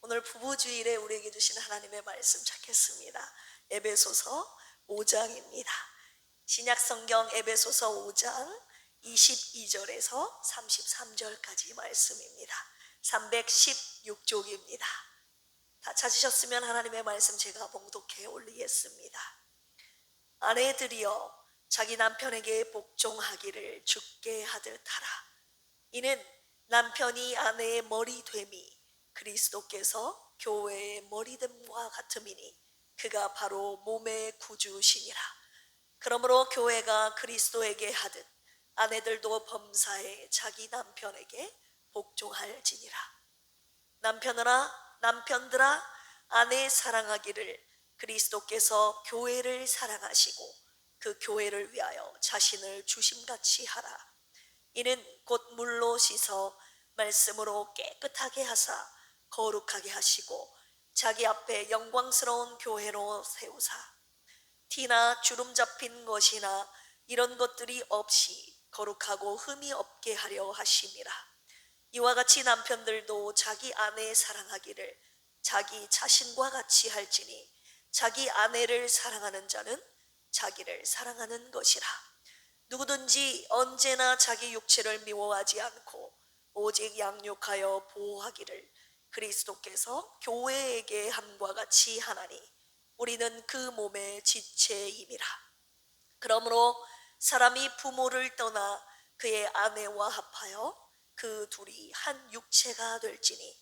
오늘 부부주일에 우리에게 주신 하나님의 말씀 찾겠습니다. 에베소서 5장입니다. 신약성경 에베소서 5장 22절에서 33절까지 말씀입니다. 316쪽입니다. 다 찾으셨으면 하나님의 말씀 제가 봉독해 올리겠습니다. 아내들이여 자기 남편에게 복종하기를 주께 하듯 하라. 이는 남편이 아내의 머리됨이 그리스도께서 교회의 머리됨과 같음이니 그가 바로 몸의 구주시니라. 그러므로 교회가 그리스도에게 하듯 아내들도 범사에 자기 남편에게 복종할지니라. 남편들아 아내 사랑하기를 그리스도께서 교회를 사랑하시고 그 교회를 위하여 자신을 주심같이 하라. 이는 곧 물로 씻어 말씀으로 깨끗하게 하사 거룩하게 하시고 자기 앞에 영광스러운 교회로 세우사 티나 주름 잡힌 것이나 이런 것들이 없이 거룩하고 흠이 없게 하려 하심이라. 이와 같이 남편들도 자기 아내 사랑하기를 자기 자신과 같이 할지니 자기 아내를 사랑하는 자는 자기를 사랑하는 것이라. 누구든지 언제나 자기 육체를 미워하지 않고 오직 양육하여 보호하기를 그리스도께서 교회에게 함과 같이 하나니 우리는 그 몸의 지체임이라. 그러므로 사람이 부모를 떠나 그의 아내와 합하여 그 둘이 한 육체가 될지니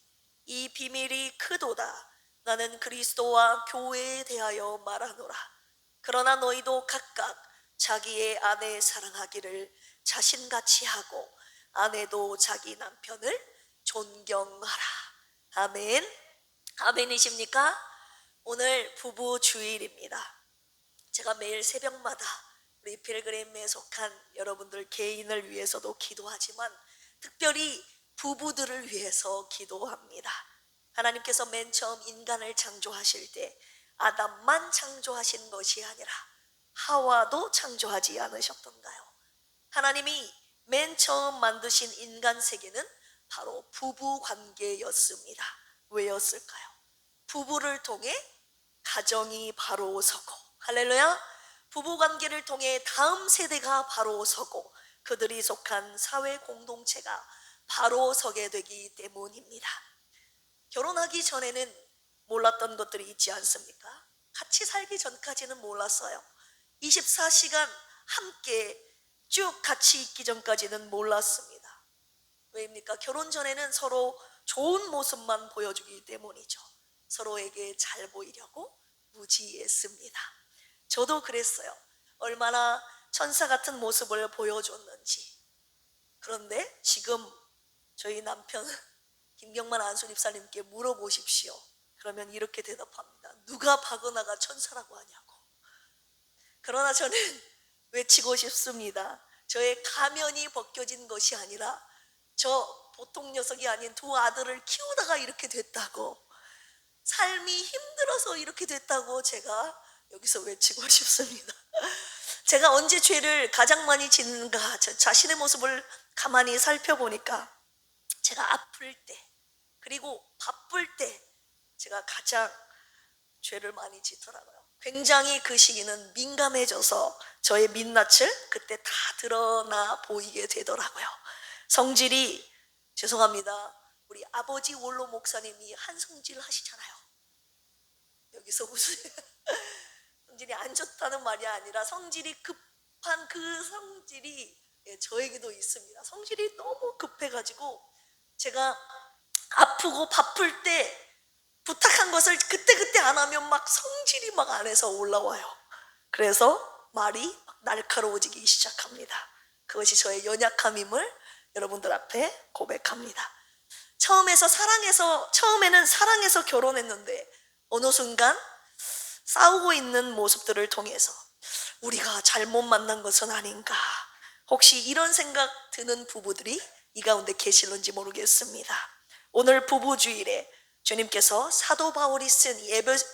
이 비밀이 크도다. 나는 그리스도와 교회에 대하여 말하노라. 그러나 너희도 각각 자기의 아내 사랑하기를 자신같이 하고 아내도 자기 남편을 존경하라. 아멘. 아멘이십니까? 오늘 부부 주일입니다. 제가 매일 새벽마다 우리 필그림에 속한 여러분들 개인을 위해서도 기도하지만 특별히 부부들을 위해서 기도합니다. 하나님께서 맨 처음 인간을 창조하실 때 아담만 창조하신 것이 아니라 하와도 창조하지 않으셨던가요? 하나님이 맨 처음 만드신 인간 세계는 바로 부부 관계였습니다. 왜였을까요? 부부를 통해 가정이 바로 서고, 할렐루야, 부부 관계를 통해 다음 세대가 바로 서고 그들이 속한 사회 공동체가 바로 서게 되기 때문입니다. 결혼하기 전에는 몰랐던 것들이 있지 않습니까? 같이 살기 전까지는 몰랐어요. 24시간 함께 쭉 같이 있기 전까지는 몰랐습니다. 왜입니까? 결혼 전에는 서로 좋은 모습만 보여주기 때문이죠. 서로에게 잘 보이려고 무지했습니다. 저도 그랬어요. 얼마나 천사 같은 모습을 보여줬는지. 그런데 지금 저희 남편 김경만 안수집사님께 물어보십시오. 그러면 이렇게 대답합니다. 누가 바거나가 천사라고 하냐고. 그러나 저는 외치고 싶습니다. 저의 가면이 벗겨진 것이 아니라 저 보통 녀석이 아닌 두 아들을 키우다가 이렇게 됐다고, 삶이 힘들어서 이렇게 됐다고 제가 여기서 외치고 싶습니다. 제가 언제 죄를 가장 많이 짓는가, 저 자신의 모습을 가만히 살펴보니까 제가 아플 때 그리고 바쁠 때 제가 가장 죄를 많이 짓더라고요. 굉장히 그 시기는 민감해져서 저의 민낯을 그때 다 드러나 보이게 되더라고요. 성질이, 죄송합니다, 우리 아버지 원로 목사님이 한성질 하시잖아요. 여기서 무슨 성질이 안 좋다는 말이 아니라 성질이 급한 그 성질이 저에게도 있습니다. 성질이 너무 급해가지고 제가 아프고 바쁠 때 부탁한 것을 그때그때 안 하면 막 성질이 막 안에서 올라와요. 그래서 말이 막 날카로워지기 시작합니다. 그것이 저의 연약함임을 여러분들 앞에 고백합니다. 처음에는 사랑해서 결혼했는데 어느 순간 싸우고 있는 모습들을 통해서 우리가 잘못 만난 것은 아닌가, 혹시 이런 생각 드는 부부들이 이 가운데 계실는지 모르겠습니다. 오늘 부부주일에 주님께서 사도 바울이 쓴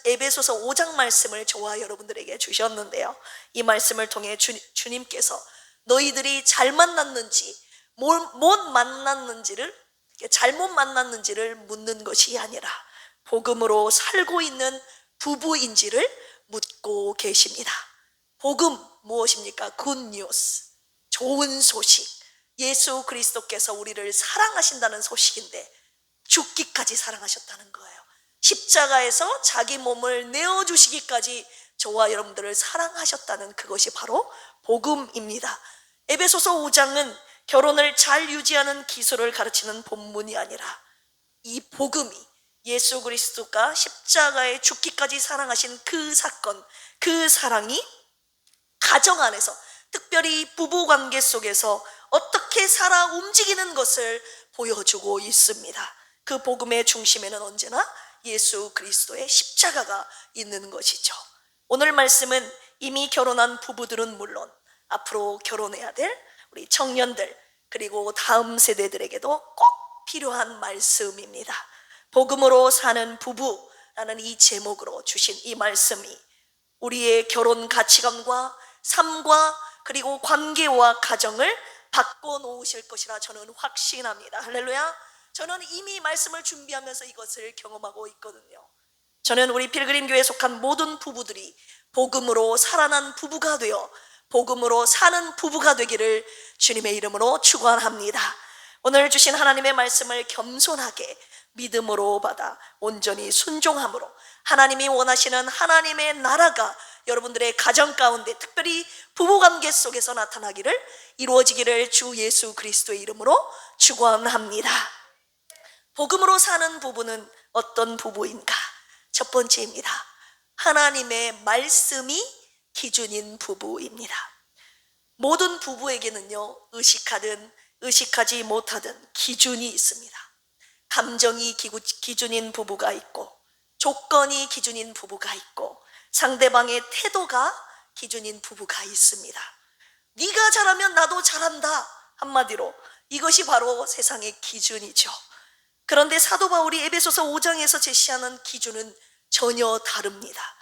에베소서 5장 말씀을 저와 여러분들에게 주셨는데요, 이 말씀을 통해 주님께서 너희들이 잘 만났는지 못 만났는지를, 잘못 만났는지를 묻는 것이 아니라 복음으로 살고 있는 부부인지를 묻고 계십니다. 복음 무엇입니까? 굿뉴스, 좋은 소식. 예수 그리스도께서 우리를 사랑하신다는 소식인데 죽기까지 사랑하셨다는 거예요. 십자가에서 자기 몸을 내어주시기까지 저와 여러분들을 사랑하셨다는 그것이 바로 복음입니다. 에베소서 5장은 결혼을 잘 유지하는 기술을 가르치는 본문이 아니라 이 복음이 예수 그리스도가 십자가에 죽기까지 사랑하신 그 사건, 그 사랑이 가정 안에서, 특별히 부부관계 속에서 어떻게 살아 움직이는 것을 보여주고 있습니다. 그 복음의 중심에는 언제나 예수 그리스도의 십자가가 있는 것이죠. 오늘 말씀은 이미 결혼한 부부들은 물론 앞으로 결혼해야 될 우리 청년들, 그리고 다음 세대들에게도 꼭 필요한 말씀입니다. 복음으로 사는 부부라는 이 제목으로 주신 이 말씀이 우리의 결혼 가치관과 삶과 그리고 관계와 가정을 바꿔놓으실 것이라 저는 확신합니다. 할렐루야. 저는 이미 말씀을 준비하면서 이것을 경험하고 있거든요. 저는 우리 필그림 교회에 속한 모든 부부들이 복음으로 살아난 부부가 되어 복음으로 사는 부부가 되기를 주님의 이름으로 축원합니다. 오늘 주신 하나님의 말씀을 겸손하게 믿음으로 받아 온전히 순종함으로 하나님이 원하시는 하나님의 나라가 여러분들의 가정 가운데, 특별히 부부관계 속에서 나타나기를, 이루어지기를 주 예수 그리스도의 이름으로 축원합니다. 복음으로 사는 부부는 어떤 부부인가? 첫 번째입니다. 하나님의 말씀이 기준인 부부입니다. 모든 부부에게는요, 의식하든 의식하지 못하든 기준이 있습니다. 감정이 기준인 부부가 있고, 조건이 기준인 부부가 있고, 상대방의 태도가 기준인 부부가 있습니다. 네가 잘하면 나도 잘한다, 한마디로 이것이 바로 세상의 기준이죠. 그런데 사도 바울이 에베소서 5장에서 제시하는 기준은 전혀 다릅니다.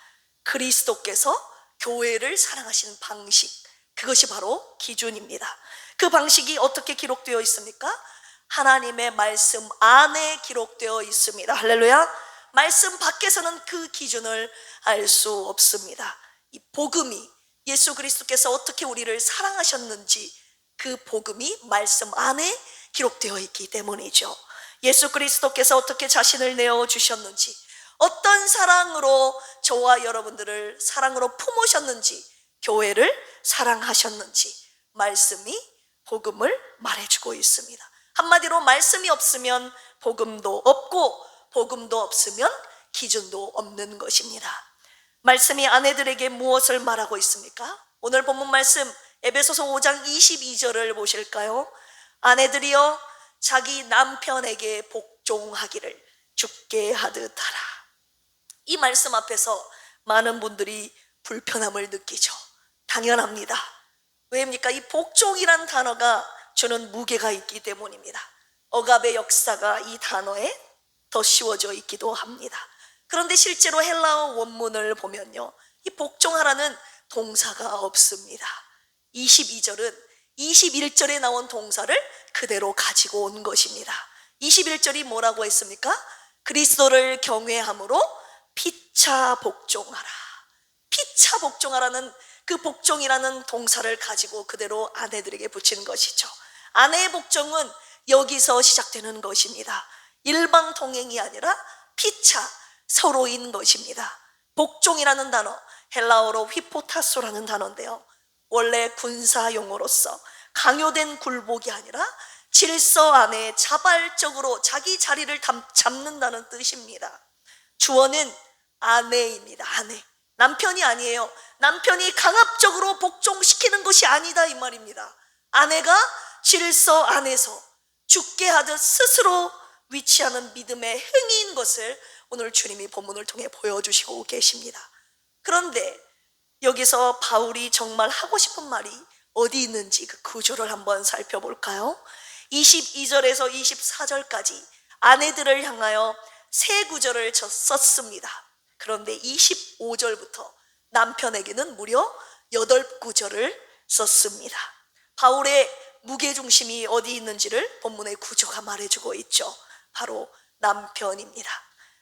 그리스도께서 교회를 사랑하시는 방식, 그것이 바로 기준입니다. 그 방식이 어떻게 기록되어 있습니까? 하나님의 말씀 안에 기록되어 있습니다. 할렐루야. 말씀 밖에서는 그 기준을 알 수 없습니다. 이 복음이, 예수 그리스도께서 어떻게 우리를 사랑하셨는지 그 복음이 말씀 안에 기록되어 있기 때문이죠. 예수 그리스도께서 어떻게 자신을 내어주셨는지, 어떤 사랑으로 저와 여러분들을 사랑으로 품으셨는지, 교회를 사랑하셨는지 말씀이, 복음을 말해주고 있습니다. 한마디로 말씀이 없으면 복음도 없고, 복음도 없으면 기준도 없는 것입니다. 말씀이 아내들에게 무엇을 말하고 있습니까? 오늘 본문 말씀 에베소서 5장 22절을 보실까요? 아내들이여 자기 남편에게 복종하기를 주께 하듯 하라. 이 말씀 앞에서 많은 분들이 불편함을 느끼죠. 당연합니다. 왜입니까? 이 복종이란 단어가 주는 무게가 있기 때문입니다. 억압의 역사가 이 단어에 더 씌워져 있기도 합니다. 그런데 실제로 헬라어 원문을 보면요, 이 복종하라는 동사가 없습니다. 22절은 21절에 나온 동사를 그대로 가지고 온 것입니다. 21절이 뭐라고 했습니까? 그리스도를 경외함으로 피차 복종하라. 피차 복종하라는 그 복종이라는 동사를 가지고 그대로 아내들에게 붙인 것이죠. 아내의 복종은 여기서 시작되는 것입니다. 일방 통행이 아니라 피차, 서로인 것입니다. 복종이라는 단어, 헬라어로 휘포타소라는 단어인데요, 원래 군사 용어로서 강요된 굴복이 아니라 질서 안에 자발적으로 자기 자리를 잡는다는 뜻입니다. 주어는 아내입니다. 아내, 남편이 아니에요. 남편이 강압적으로 복종시키는 것이 아니다, 이 말입니다. 아내가 질서 안에서 죽게 하듯 스스로 위치하는 믿음의 행위인 것을 오늘 주님이 본문을 통해 보여주시고 계십니다. 그런데 여기서 바울이 정말 하고 싶은 말이 어디 있는지 그 구조를 한번 살펴볼까요? 22절에서 24절까지 아내들을 향하여 세 구절을 썼습니다. 그런데 25절부터 남편에게는 무려 8구절을 썼습니다. 바울의 무게중심이 어디 있는지를 본문의 구조가 말해주고 있죠. 바로 남편입니다.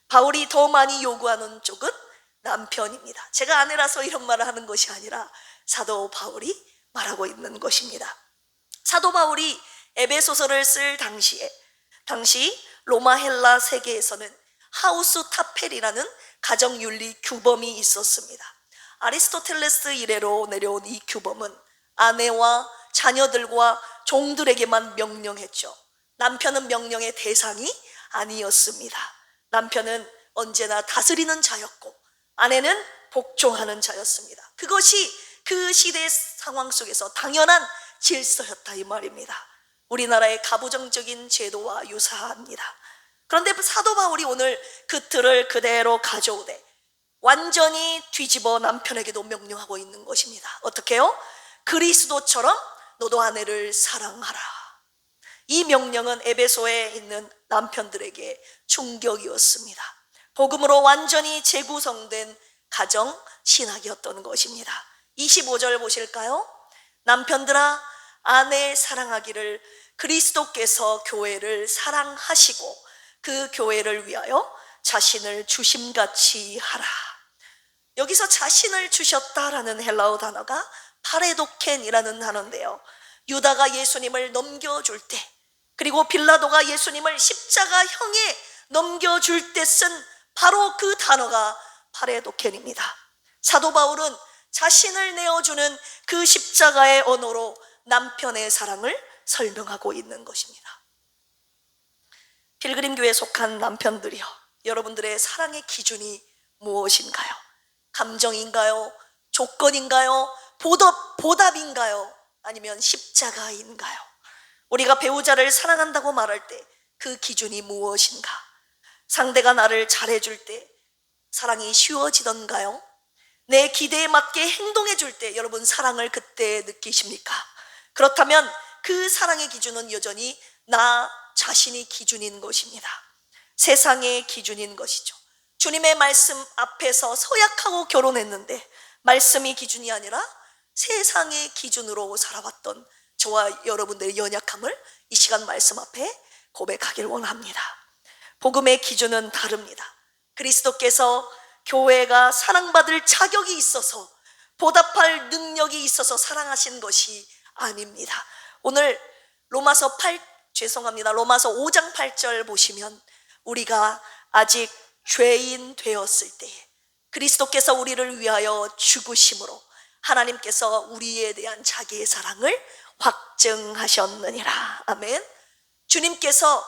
바울이 더 많이 요구하는 쪽은 남편입니다. 제가 아내라서 이런 말을 하는 것이 아니라 사도 바울이 말하고 있는 것입니다. 사도 바울이 에베소서를 쓸 당시 로마 헬라 세계에서는 하우스 타펠이라는 가정윤리 규범이 있었습니다. 아리스토텔레스 이래로 내려온 이 규범은 아내와 자녀들과 종들에게만 명령했죠. 남편은 명령의 대상이 아니었습니다. 남편은 언제나 다스리는 자였고 아내는 복종하는 자였습니다. 그것이 그 시대 상황 속에서 당연한 질서였다 이 말입니다. 우리나라의 가부장적인 제도와 유사합니다. 그런데 사도 바울이 오늘 그 틀을 그대로 가져오되 완전히 뒤집어 남편에게도 명령하고 있는 것입니다. 어떻게 해요? 그리스도처럼 너도 아내를 사랑하라. 이 명령은 에베소에 있는 남편들에게 충격이었습니다. 복음으로 완전히 재구성된 가정 신학이었던 것입니다. 25절 보실까요? 남편들아 아내 사랑하기를 그리스도께서 교회를 사랑하시고 그 교회를 위하여 자신을 주심같이 하라. 여기서 자신을 주셨다라는 헬라어 단어가 파레도켄이라는 단어인데요, 유다가 예수님을 넘겨줄 때, 그리고 빌라도가 예수님을 십자가형에 넘겨줄 때 쓴 바로 그 단어가 파레도켄입니다. 사도 바울은 자신을 내어주는 그 십자가의 언어로 남편의 사랑을 설명하고 있는 것입니다. 필그림 교회에 속한 남편들이여, 여러분들의 사랑의 기준이 무엇인가요? 감정인가요? 조건인가요? 보답인가요? 아니면 십자가인가요? 우리가 배우자를 사랑한다고 말할 때 그 기준이 무엇인가? 상대가 나를 잘해줄 때 사랑이 쉬워지던가요? 내 기대에 맞게 행동해 줄 때 여러분 사랑을 그때 느끼십니까? 그렇다면 그 사랑의 기준은 여전히 나 자신이 기준인 것입니다. 세상의 기준인 것이죠. 주님의 말씀 앞에서 서약하고 결혼했는데 말씀이 기준이 아니라 세상의 기준으로 살아왔던 저와 여러분들의 연약함을 이 시간 말씀 앞에 고백하길 원합니다. 복음의 기준은 다릅니다. 그리스도께서 교회가 사랑받을 자격이 있어서, 보답할 능력이 있어서 사랑하신 것이 아닙니다. 오늘 로마서 5장 8절 보시면 우리가 아직 죄인 되었을 때에 그리스도께서 우리를 위하여 죽으심으로 하나님께서 우리에 대한 자기의 사랑을 확증하셨느니라. 아멘. 주님께서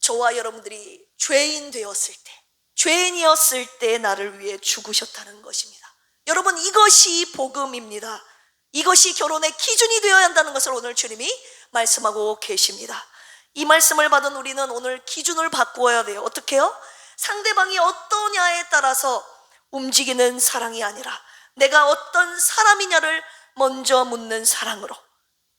저와 여러분들이 죄인 되었을 때, 죄인이었을 때 나를 위해 죽으셨다는 것입니다. 여러분, 이것이 복음입니다. 이것이 결혼의 기준이 되어야 한다는 것을 오늘 주님이 말씀하고 계십니다. 이 말씀을 받은 우리는 오늘 기준을 바꾸어야 돼요. 어떻게 해요? 상대방이 어떠냐에 따라서 움직이는 사랑이 아니라 내가 어떤 사람이냐를 먼저 묻는 사랑으로,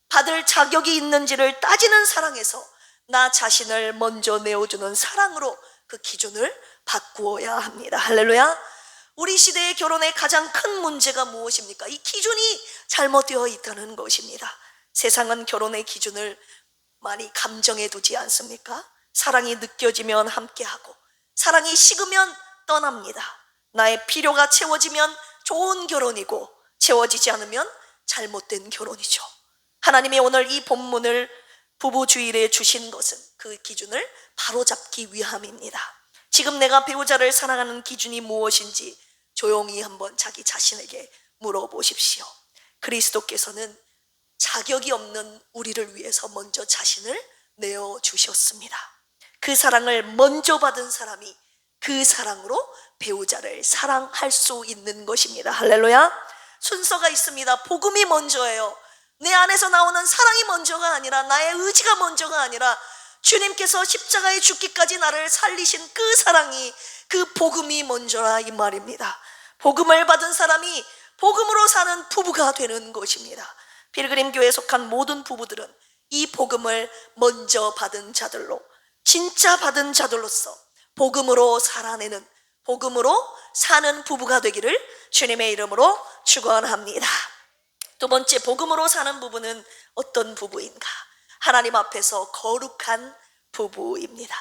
받을 자격이 있는지를 따지는 사랑에서 나 자신을 먼저 내어주는 사랑으로 그 기준을 바꾸어야 합니다. 할렐루야. 우리 시대의 결혼의 가장 큰 문제가 무엇입니까? 이 기준이 잘못되어 있다는 것입니다. 세상은 결혼의 기준을 많이 감정에 두지 않습니까? 사랑이 느껴지면 함께하고 사랑이 식으면 떠납니다. 나의 필요가 채워지면 좋은 결혼이고 채워지지 않으면 잘못된 결혼이죠. 하나님이 오늘 이 본문을 부부주일에 주신 것은 그 기준을 바로잡기 위함입니다. 지금 내가 배우자를 사랑하는 기준이 무엇인지 조용히 한번 자기 자신에게 물어보십시오. 그리스도께서는 자격이 없는 우리를 위해서 먼저 자신을 내어주셨습니다. 그 사랑을 먼저 받은 사람이 그 사랑으로 배우자를 사랑할 수 있는 것입니다. 할렐루야. 순서가 있습니다. 복음이 먼저예요. 내 안에서 나오는 사랑이 먼저가 아니라, 나의 의지가 먼저가 아니라 주님께서 십자가에 죽기까지 나를 살리신 그 사랑이, 그 복음이 먼저라 이 말입니다. 복음을 받은 사람이 복음으로 사는 부부가 되는 것입니다. 필그림 교회에 속한 모든 부부들은 이 복음을 먼저 받은 자들로, 진짜 받은 자들로서 복음으로 살아내는, 복음으로 사는 부부가 되기를 주님의 이름으로 축원합니다. 두 번째, 복음으로 사는 부부는 어떤 부부인가? 하나님 앞에서 거룩한 부부입니다.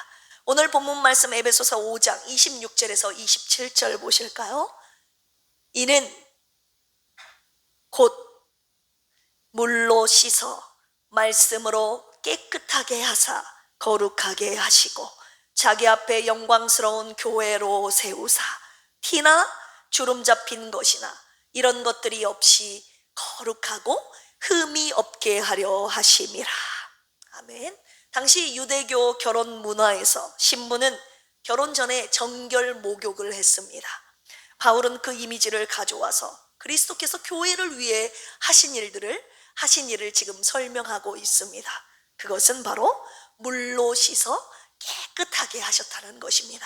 오늘 본문 말씀 에베소서 5장 26절에서 27절 보실까요? 이는 곧 물로 씻어 말씀으로 깨끗하게 하사 거룩하게 하시고 자기 앞에 영광스러운 교회로 세우사 티나 주름 잡힌 것이나 이런 것들이 없이 거룩하고 흠이 없게 하려 하심이라. 아멘. 당시 유대교 결혼 문화에서 신부는 결혼 전에 정결 목욕을 했습니다. 바울은 그 이미지를 가져와서 그리스도께서 교회를 위해 하신 일을 지금 설명하고 있습니다. 그것은 바로 물로 씻어 깨끗하게 하셨다는 것입니다.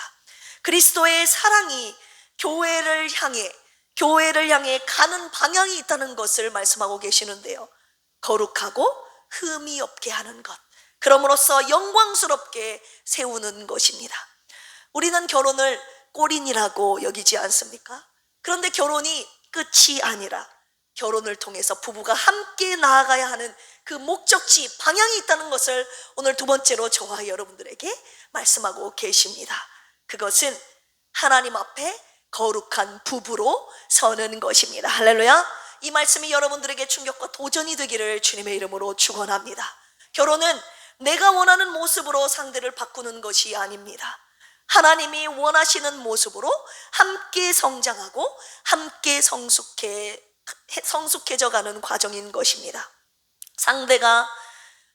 그리스도의 사랑이 교회를 향해 가는 방향이 있다는 것을 말씀하고 계시는데요. 거룩하고 흠이 없게 하는 것, 그럼으로써 영광스럽게 세우는 것입니다. 우리는 결혼을 골인이라고 여기지 않습니까? 그런데 결혼이 끝이 아니라 결혼을 통해서 부부가 함께 나아가야 하는 그 목적지, 방향이 있다는 것을 오늘 두 번째로 저와 여러분들에게 말씀하고 계십니다. 그것은 하나님 앞에 거룩한 부부로 서는 것입니다. 할렐루야. 이 말씀이 여러분들에게 충격과 도전이 되기를 주님의 이름으로 축원합니다. 결혼은 내가 원하는 모습으로 상대를 바꾸는 것이 아닙니다. 하나님이 원하시는 모습으로 함께 성장하고 함께 성숙해져 가는 과정인 것입니다. 상대가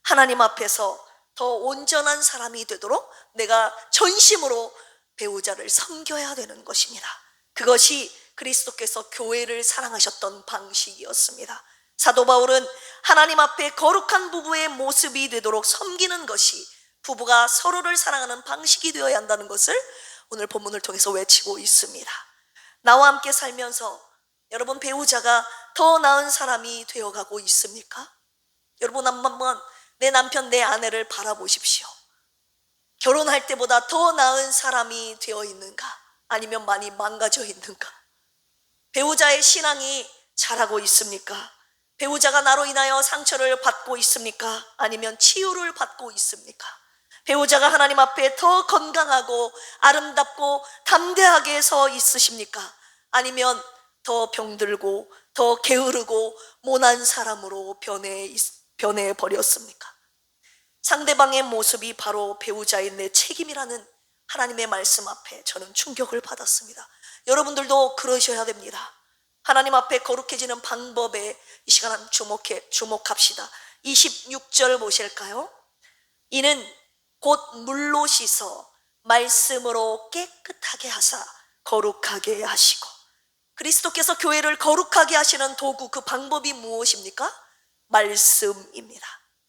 하나님 앞에서 더 온전한 사람이 되도록 내가 전심으로 배우자를 섬겨야 되는 것입니다. 그것이 그리스도께서 교회를 사랑하셨던 방식이었습니다. 사도 바울은 하나님 앞에 거룩한 부부의 모습이 되도록 섬기는 것이 부부가 서로를 사랑하는 방식이 되어야 한다는 것을 오늘 본문을 통해서 외치고 있습니다. 나와 함께 살면서 여러분 배우자가 더 나은 사람이 되어가고 있습니까? 여러분 한번 내 남편, 내 아내를 바라보십시오. 결혼할 때보다 더 나은 사람이 되어 있는가? 아니면 많이 망가져 있는가? 배우자의 신앙이 자라고 있습니까? 배우자가 나로 인하여 상처를 받고 있습니까? 아니면 치유를 받고 있습니까? 배우자가 하나님 앞에 더 건강하고 아름답고 담대하게 서 있으십니까? 아니면 더 병들고 더 게으르고 모난 사람으로 변해 버렸습니까? 상대방의 모습이 바로 배우자의 내 책임이라는 하나님의 말씀 앞에 저는 충격을 받았습니다. 여러분들도 그러셔야 됩니다. 하나님 앞에 거룩해지는 방법에 이 시간 주목합시다. 26절 보실까요? 이는 곧 물로 씻어 말씀으로 깨끗하게 하사 거룩하게 하시고. 그리스도께서 교회를 거룩하게 하시는 도구, 그 방법이 무엇입니까? 말씀입니다.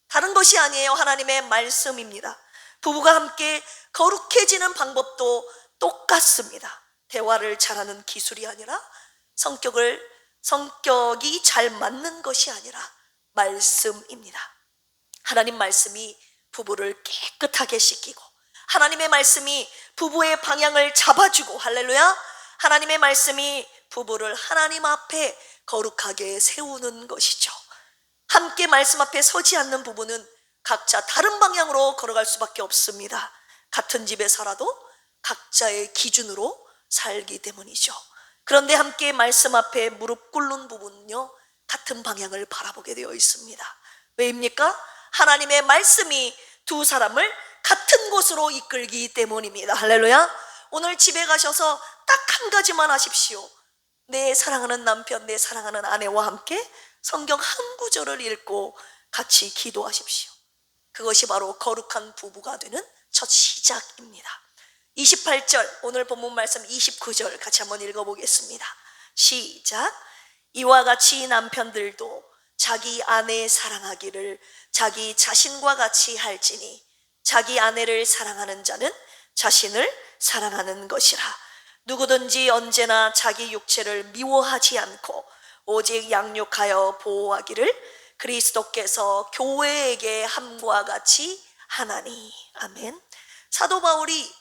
다른 것이 아니에요. 하나님의 말씀입니다. 부부가 함께 거룩해지는 방법도 똑같습니다. 대화를 잘하는 기술이 아니라 성격이 잘 맞는 것이 아니라 말씀입니다. 하나님 말씀이 부부를 깨끗하게 씻기고, 하나님의 말씀이 부부의 방향을 잡아주고, 할렐루야, 하나님의 말씀이 부부를 하나님 앞에 거룩하게 세우는 것이죠. 함께 말씀 앞에 서지 않는 부부는 각자 다른 방향으로 걸어갈 수밖에 없습니다. 같은 집에 살아도 각자의 기준으로 살기 때문이죠. 그런데 함께 말씀 앞에 무릎 꿇는 부부는요, 같은 방향을 바라보게 되어 있습니다. 왜입니까? 하나님의 말씀이 두 사람을 같은 곳으로 이끌기 때문입니다. 할렐루야. 오늘 집에 가셔서 딱 한 가지만 하십시오. 내 사랑하는 남편, 내 사랑하는 아내와 함께 성경 한 구절을 읽고 같이 기도하십시오. 그것이 바로 거룩한 부부가 되는 첫 시작입니다. 28절, 오늘 본문 말씀 29절 같이 한번 읽어보겠습니다. 시작. 이와 같이 남편들도 자기 아내 사랑하기를 자기 자신과 같이 할지니 자기 아내를 사랑하는 자는 자신을 사랑하는 것이라. 누구든지 언제나 자기 육체를 미워하지 않고 오직 양육하여 보호하기를 그리스도께서 교회에게 함과 같이 하나니. 아멘. 사도 바울이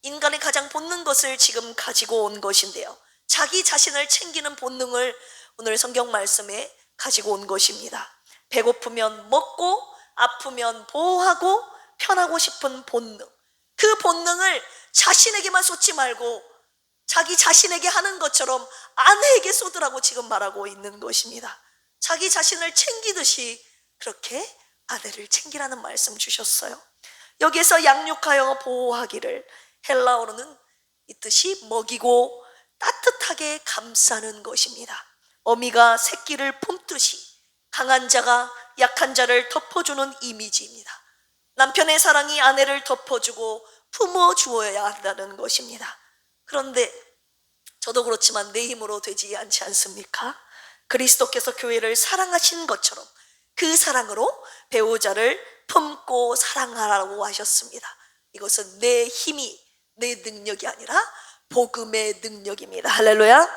인간의 가장 본능 것을 지금 가지고 온 것인데요, 자기 자신을 챙기는 본능을 오늘 성경 말씀에 가지고 온 것입니다. 배고프면 먹고 아프면 보호하고 편하고 싶은 본능, 그 본능을 자신에게만 쏟지 말고 자기 자신에게 하는 것처럼 아내에게 쏟으라고 지금 말하고 있는 것입니다. 자기 자신을 챙기듯이 그렇게 아내를 챙기라는 말씀 주셨어요. 여기에서 양육하여 보호하기를, 헬라어로는 이 뜻이 먹이고 따뜻하게 감싸는 것입니다. 어미가 새끼를 품듯이 강한 자가 약한 자를 덮어주는 이미지입니다. 남편의 사랑이 아내를 덮어주고 품어주어야 한다는 것입니다. 그런데 저도 그렇지만 내 힘으로 되지 않지 않습니까? 그리스도께서 교회를 사랑하신 것처럼 그 사랑으로 배우자를 품고 사랑하라고 하셨습니다. 이것은 내 힘이, 내 능력이 아니라 복음의 능력입니다. 할렐루야.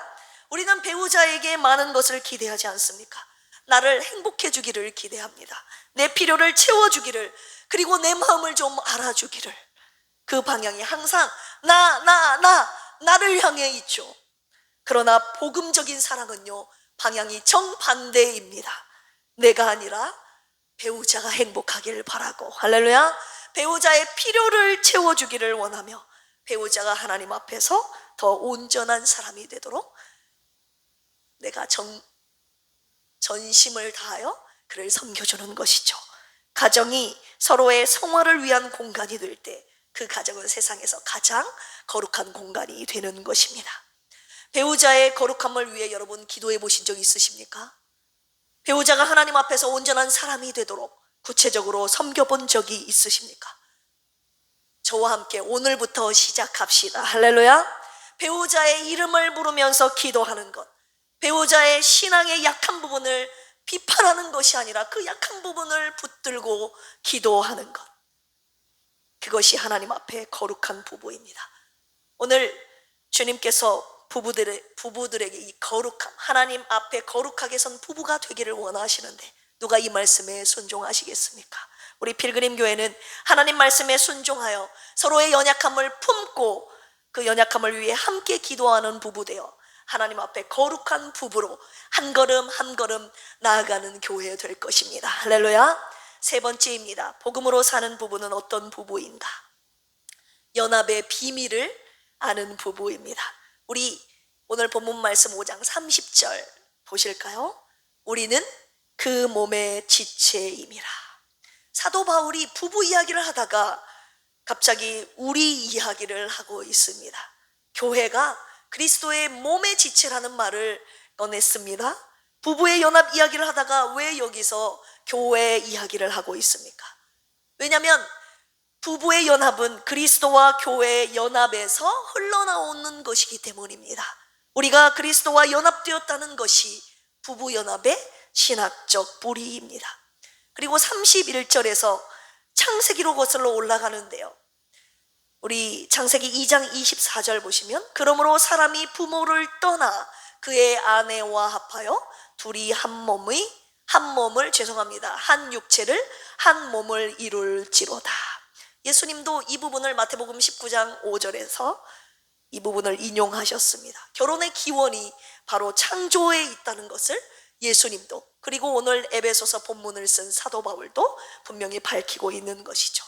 우리는 배우자에게 많은 것을 기대하지 않습니까? 나를 행복해 주기를 기대합니다. 내 필요를 채워주기를, 그리고 내 마음을 좀 알아주기를. 그 방향이 항상 나를 향해 있죠. 그러나 복음적인 사랑은요, 방향이 정반대입니다. 내가 아니라 배우자가 행복하기를 바라고, 할렐루야. 배우자의 필요를 채워주기를 원하며 배우자가 하나님 앞에서 더 온전한 사람이 되도록 내가 전심을 다하여 그를 섬겨주는 것이죠. 가정이 서로의 성화를 위한 공간이 될 때 그 가정은 세상에서 가장 거룩한 공간이 되는 것입니다. 배우자의 거룩함을 위해 여러분 기도해 보신 적 있으십니까? 배우자가 하나님 앞에서 온전한 사람이 되도록 구체적으로 섬겨본 적이 있으십니까? 저와 함께 오늘부터 시작합시다. 할렐루야. 배우자의 이름을 부르면서 기도하는 것, 배우자의 신앙의 약한 부분을 비판하는 것이 아니라 그 약한 부분을 붙들고 기도하는 것, 그것이 하나님 앞에 거룩한 부부입니다. 오늘 주님께서 부부들에게 이 거룩함, 하나님 앞에 거룩하게 선 부부가 되기를 원하시는데 누가 이 말씀에 순종하시겠습니까? 우리 필그림 교회는 하나님 말씀에 순종하여 서로의 연약함을 품고 그 연약함을 위해 함께 기도하는 부부 되어 하나님 앞에 거룩한 부부로 한 걸음 한 걸음 나아가는 교회 될 것입니다. 할렐루야. 세 번째입니다. 복음으로 사는 부부는 어떤 부부인가? 연합의 비밀을 아는 부부입니다. 우리 오늘 본문 말씀 5장 30절 보실까요? 우리는 그 몸의 지체임이라. 사도 바울이 부부 이야기를 하다가 갑자기 우리 이야기를 하고 있습니다. 교회가 그리스도의 몸의 지체라는 말을 꺼냈습니다. 부부의 연합 이야기를 하다가 왜 여기서 교회 이야기를 하고 있습니까? 왜냐하면 부부의 연합은 그리스도와 교회의 연합에서 흘러나오는 것이기 때문입니다. 우리가 그리스도와 연합되었다는 것이 부부 연합의 신학적 뿌리입니다. 그리고 31절에서 창세기로 거슬러 올라가는데요, 우리 창세기 2장 24절 보시면, 그러므로 사람이 부모를 떠나 그의 아내와 합하여 둘이 한 육체를 한 몸을 이룰지로다. 예수님도 이 부분을 마태복음 19장 5절에서 이 부분을 인용하셨습니다. 결혼의 기원이 바로 창조에 있다는 것을 예수님도, 그리고 오늘 에베소서 본문을 쓴 사도 바울도 분명히 밝히고 있는 것이죠.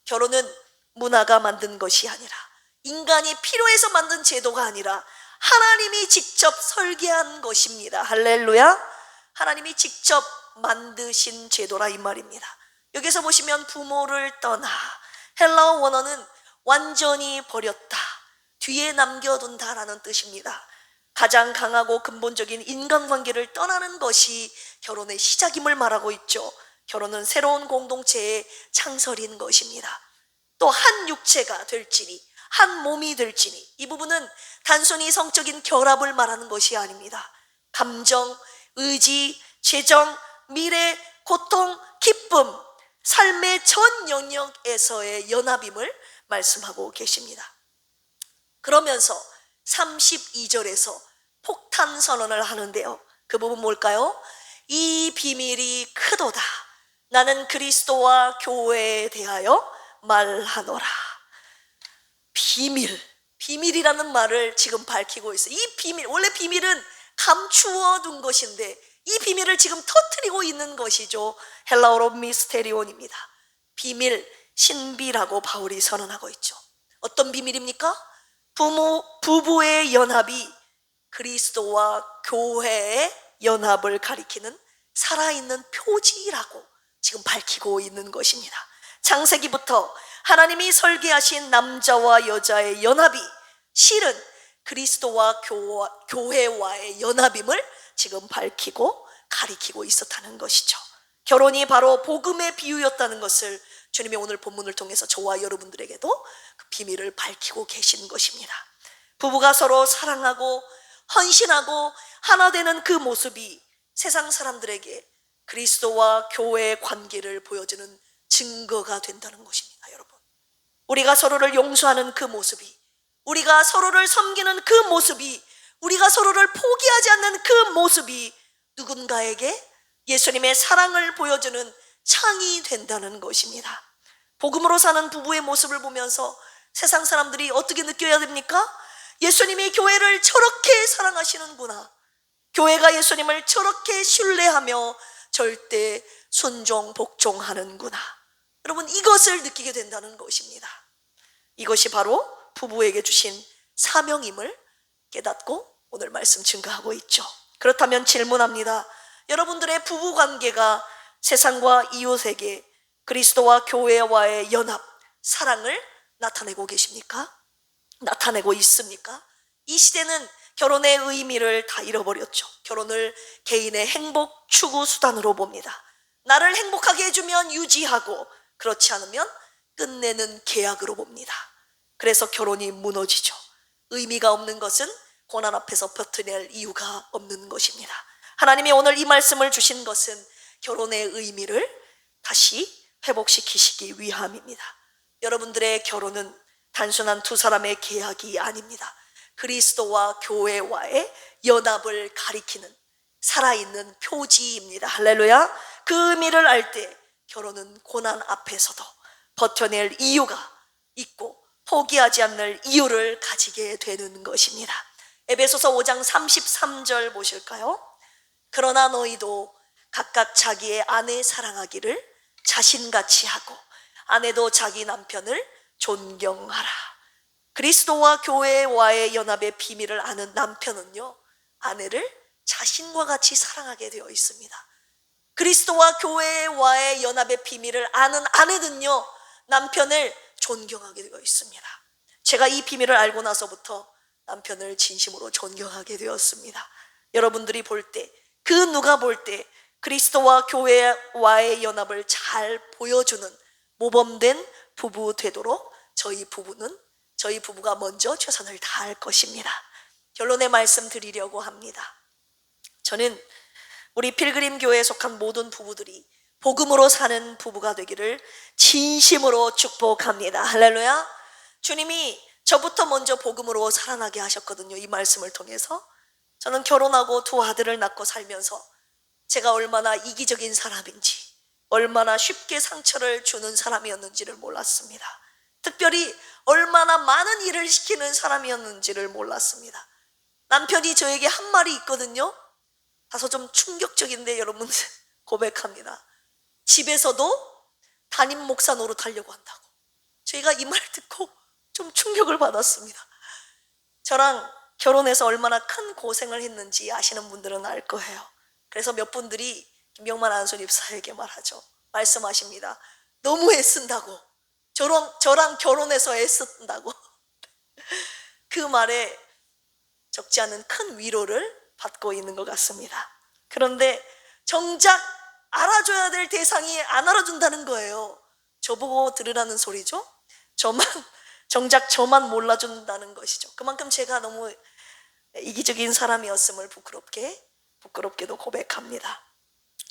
결혼은 문화가 만든 것이 아니라, 인간이 필요해서 만든 제도가 아니라 하나님이 직접 설계한 것입니다. 할렐루야. 하나님이 직접 만드신 제도라 이 말입니다. 여기서 보시면 부모를 떠나, 헬라어 원어는 완전히 버렸다, 뒤에 남겨둔다라는 뜻입니다. 가장 강하고 근본적인 인간관계를 떠나는 것이 결혼의 시작임을 말하고 있죠. 결혼은 새로운 공동체의 창설인 것입니다. 또 한 육체가 될지니, 한 몸이 될지니, 이 부분은 단순히 성적인 결합을 말하는 것이 아닙니다. 감정, 의지, 재정, 미래, 고통, 기쁨, 삶의 전 영역에서의 연합임을 말씀하고 계십니다. 그러면서 32절에서 폭탄 선언을 하는데요, 그 부분 뭘까요? 이 비밀이 크도다. 나는 그리스도와 교회에 대하여 말하노라. 비밀이라는 말을 지금 밝히고 있어요. 이 비밀, 원래 비밀은 감추어 둔 것인데 이 비밀을 지금 터뜨리고 있는 것이죠. 헬라어로 미스테리온입니다. 비밀, 신비라고 바울이 선언하고 있죠. 어떤 비밀입니까? 부부의 연합이 그리스도와 교회의 연합을 가리키는 살아있는 표지라고 지금 밝히고 있는 것입니다. 창세기부터 하나님이 설계하신 남자와 여자의 연합이 실은 그리스도와 교회와의 연합임을 지금 밝히고 가리키고 있었다는 것이죠. 결혼이 바로 복음의 비유였다는 것을 주님이 오늘 본문을 통해서 저와 여러분들에게도 그 비밀을 밝히고 계신 것입니다. 부부가 서로 사랑하고 헌신하고 하나 되는 그 모습이 세상 사람들에게 그리스도와 교회의 관계를 보여주는 증거가 된다는 것입니다. 여러분, 우리가 서로를 용서하는 그 모습이, 우리가 서로를 섬기는 그 모습이, 우리가 서로를 포기하지 않는 그 모습이 누군가에게 예수님의 사랑을 보여주는 창이 된다는 것입니다. 복음으로 사는 부부의 모습을 보면서 세상 사람들이 어떻게 느껴야 됩니까? 예수님이 교회를 저렇게 사랑하시는구나, 교회가 예수님을 저렇게 신뢰하며 절대 순종 복종하는구나, 여러분, 이것을 느끼게 된다는 것입니다. 이것이 바로 부부에게 주신 사명임을 깨닫고 오늘 말씀 증거하고 있죠. 그렇다면 질문합니다. 여러분들의 부부관계가 세상과 이웃에게 그리스도와 교회와의 연합, 사랑을 나타내고 계십니까? 나타내고 있습니까? 이 시대는 결혼의 의미를 다 잃어버렸죠. 결혼을 개인의 행복 추구 수단으로 봅니다. 나를 행복하게 해주면 유지하고, 그렇지 않으면 끝내는 계약으로 봅니다. 그래서 결혼이 무너지죠. 의미가 없는 것은 고난 앞에서 버텨낼 이유가 없는 것입니다. 하나님이 오늘 이 말씀을 주신 것은 결혼의 의미를 다시 회복시키시기 위함입니다. 여러분들의 결혼은 단순한 두 사람의 계약이 아닙니다. 그리스도와 교회와의 연합을 가리키는 살아있는 표지입니다. 할렐루야. 그 의미를 알 때 결혼은 고난 앞에서도 버텨낼 이유가 있고 포기하지 않을 이유를 가지게 되는 것입니다. 에베소서 5장 33절 보실까요? 그러나 너희도 각각 자기의 아내 사랑하기를 자신같이 하고 아내도 자기 남편을 존경하라. 그리스도와 교회와의 연합의 비밀을 아는 남편은요, 아내를 자신과 같이 사랑하게 되어 있습니다. 그리스도와 교회와의 연합의 비밀을 아는 아내는요, 남편을 존경하게 되어 있습니다. 제가 이 비밀을 알고 나서부터 남편을 진심으로 존경하게 되었습니다. 여러분들이 볼 때, 그 누가 볼 때 그리스도와 교회와의 연합을 잘 보여주는 모범된 부부 되도록 저희 부부가 먼저 최선을 다할 것입니다. 결론의 말씀 드리려고 합니다. 저는 우리 필그림 교회에 속한 모든 부부들이 복음으로 사는 부부가 되기를 진심으로 축복합니다. 할렐루야. 주님이 저부터 먼저 복음으로 살아나게 하셨거든요. 이 말씀을 통해서 저는 결혼하고 두 아들을 낳고 살면서 제가 얼마나 이기적인 사람인지, 얼마나 쉽게 상처를 주는 사람이었는지를 몰랐습니다. 특별히 얼마나 많은 일을 시키는 사람이었는지를 몰랐습니다. 남편이 저에게 한 말이 있거든요. 다소 좀 충격적인데 여러분 고백합니다. 집에서도 담임 목사 노릇하려고 한다고. 저희가 이 말 듣고 좀 충격을 받았습니다. 저랑 결혼해서 얼마나 큰 고생을 했는지 아시는 분들은 알 거예요. 그래서 몇 분들이 김병만 안수 집사에게 말하죠. 말씀하십니다. 너무 애쓴다고. 저랑 결혼해서 애쓴다고. 그 말에 적지 않은 큰 위로를 받고 있는 것 같습니다. 그런데 정작 알아줘야 될 대상이 안 알아준다는 거예요. 저보고 들으라는 소리죠. 정작 저만 몰라준다는 것이죠. 그만큼 제가 너무 이기적인 사람이었음을 부끄럽게도 고백합니다.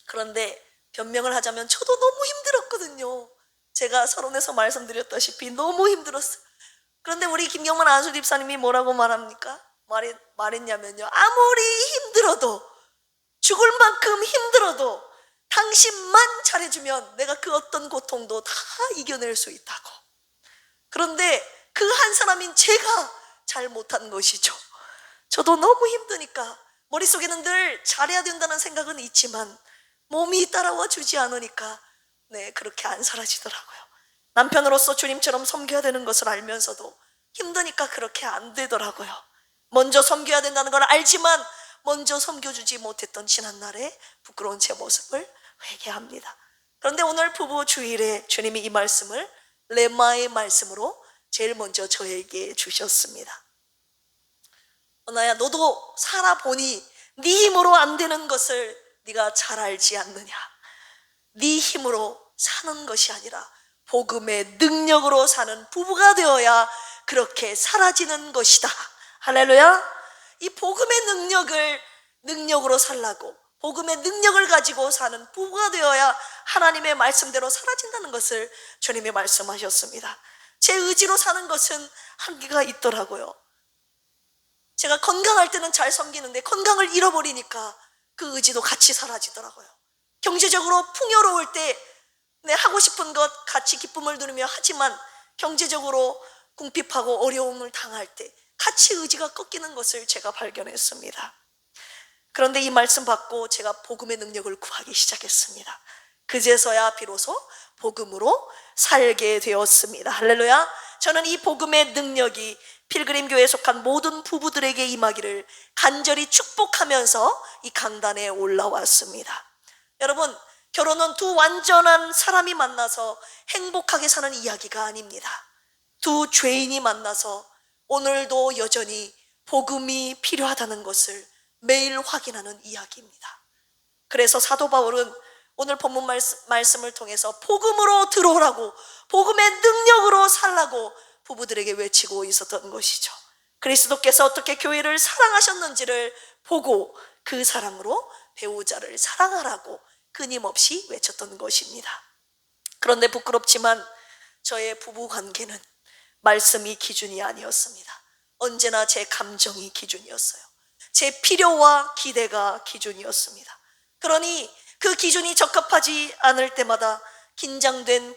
그런데 변명을 하자면 저도 너무 힘들었거든요. 제가 서론에서 말씀드렸다시피 너무 힘들었어요. 그런데 우리 김경만 안수 집사님이 뭐라고 말합니까? 말했냐면요, 아무리 힘들어도, 죽을 만큼 힘들어도 당신만 잘해주면 내가 그 어떤 고통도 다 이겨낼 수 있다고. 그런데 그 한 사람인 제가 잘 못한 것이죠. 저도 너무 힘드니까 머릿속에는 늘 잘해야 된다는 생각은 있지만 몸이 따라와 주지 않으니까 그렇게 안 사라지더라고요. 남편으로서 주님처럼 섬겨야 되는 것을 알면서도 힘드니까 그렇게 안 되더라고요. 먼저 섬겨야 된다는 걸 알지만 먼저 섬겨주지 못했던 지난날의 부끄러운 제 모습을 회개합니다. 그런데 오늘 부부 주일에 주님이 이 말씀을 레마의 말씀으로 제일 먼저 저에게 주셨습니다. 언나야, 너도 살아보니 네 힘으로 안 되는 것을 네가 잘 알지 않느냐. 네 힘으로 사는 것이 아니라 복음의 능력으로 사는 부부가 되어야 그렇게 사라지는 것이다. 할렐루야. 이 복음의 능력으로 살라고, 복음의 능력을 가지고 사는 부부가 되어야 하나님의 말씀대로 사라진다는 것을 주님이 말씀하셨습니다. 제 의지로 사는 것은 한계가 있더라고요. 제가 건강할 때는 잘 섬기는데 건강을 잃어버리니까 그 의지도 같이 사라지더라고요. 경제적으로 풍요로울 때 내 하고 싶은 것 같이 기쁨을 누리며 하지만 경제적으로 궁핍하고 어려움을 당할 때 같이 의지가 꺾이는 것을 제가 발견했습니다. 그런데 이 말씀 받고 제가 복음의 능력을 구하기 시작했습니다. 그제서야 비로소 복음으로 살게 되었습니다. 할렐루야. 저는 이 복음의 능력이 필그림 교회에 속한 모든 부부들에게 임하기를 간절히 축복하면서 이 강단에 올라왔습니다. 여러분, 결혼은 두 완전한 사람이 만나서 행복하게 사는 이야기가 아닙니다. 두 죄인이 만나서 오늘도 여전히 복음이 필요하다는 것을 매일 확인하는 이야기입니다. 그래서 사도 바울은 오늘 본문 말씀을 통해서 복음으로 들어오라고, 복음의 능력으로 살라고 부부들에게 외치고 있었던 것이죠. 그리스도께서 어떻게 교회를 사랑하셨는지를 보고 그 사랑으로 배우자를 사랑하라고 끊임없이 외쳤던 것입니다. 그런데 부끄럽지만 저의 부부 관계는 말씀이 기준이 아니었습니다. 언제나 제 감정이 기준이었어요. 제 필요와 기대가 기준이었습니다. 그러니 그 기준이 적합하지 않을 때마다 긴장된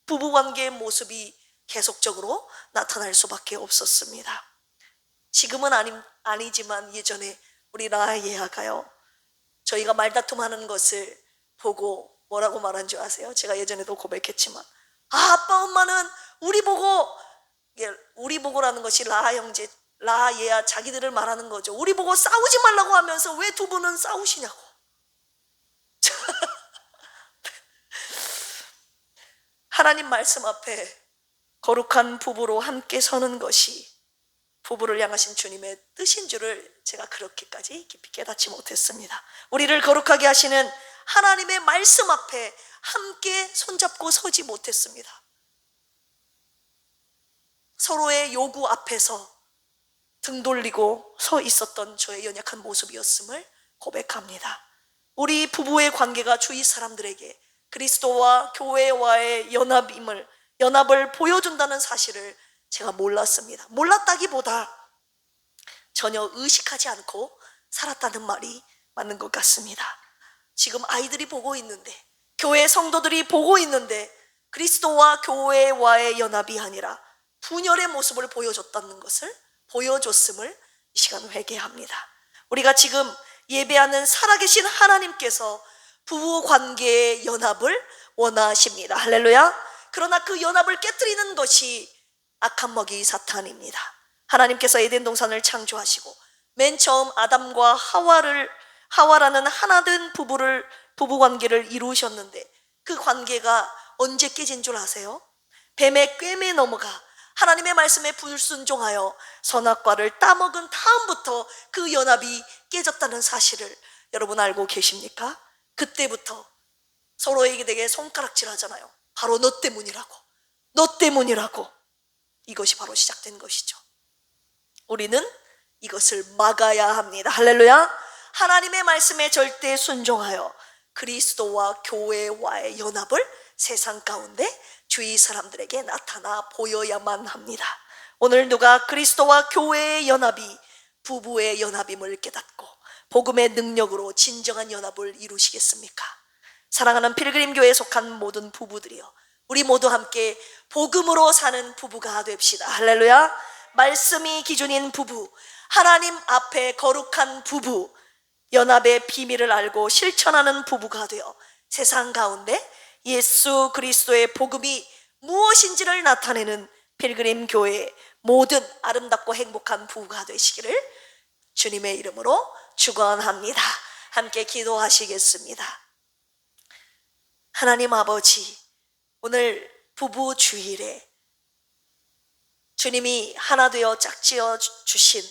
부부관계의 모습이 계속적으로 나타날 수밖에 없었습니다. 지금은 아니지만 예전에 우리 라예아가요, 저희가 말다툼하는 것을 보고 뭐라고 말한 줄 아세요? 제가 예전에도 고백했지만, 아빠 엄마는 우리 보고라는 것이 라아 형제, 라예아 자기들을 말하는 거죠. 우리 보고 싸우지 말라고 하면서 왜 두 분은 싸우시냐고. 하나님 말씀 앞에 거룩한 부부로 함께 서는 것이 부부를 향하신 주님의 뜻인 줄을 제가 그렇게까지 깊이 깨닫지 못했습니다. 우리를 거룩하게 하시는 하나님의 말씀 앞에 함께 손잡고 서지 못했습니다. 서로의 요구 앞에서 등 돌리고 서 있었던 저의 연약한 모습이었음을 고백합니다. 우리 부부의 관계가 주위 사람들에게 그리스도와 교회와의 연합을 보여준다는 사실을 제가 몰랐습니다. 몰랐다기보다 전혀 의식하지 않고 살았다는 말이 맞는 것 같습니다. 지금 아이들이 보고 있는데, 교회 성도들이 보고 있는데 그리스도와 교회와의 연합이 아니라 분열의 모습을 보여줬음을 이 시간 회개합니다. 우리가 지금 예배하는 살아계신 하나님께서 부부관계의 연합을 원하십니다. 할렐루야. 그러나 그 연합을 깨뜨리는 것이 악한 먹이 사탄입니다. 하나님께서 에덴 동산을 창조하시고 맨 처음 아담과 하와라는 하나된 부부관계를 이루셨는데 그 관계가 언제 깨진 줄 아세요? 뱀의 꾀에 넘어가 하나님의 말씀에 불순종하여 선악과를 따먹은 다음부터 그 연합이 깨졌다는 사실을 여러분 알고 계십니까? 그때부터 서로에게 손가락질 하잖아요. 바로 너 때문이라고. 이것이 바로 시작된 것이죠. 우리는 이것을 막아야 합니다. 할렐루야. 하나님의 말씀에 절대 순종하여 그리스도와 교회와의 연합을 세상 가운데 주위 사람들에게 나타나 보여야만 합니다. 오늘 누가 그리스도와 교회의 연합이 부부의 연합임을 깨닫고 복음의 능력으로 진정한 연합을 이루시겠습니까? 사랑하는 필그림 교회에 속한 모든 부부들이여, 우리 모두 함께 복음으로 사는 부부가 됩시다. 할렐루야. 말씀이 기준인 부부, 하나님 앞에 거룩한 부부, 연합의 비밀을 알고 실천하는 부부가 되어 세상 가운데 예수 그리스도의 복음이 무엇인지를 나타내는 필그림 교회의 모든 아름답고 행복한 부부가 되시기를 주님의 이름으로 축원합니다. 함께 기도하시겠습니다. 하나님 아버지, 오늘 부부 주일에 주님이 하나 되어 짝지어 주신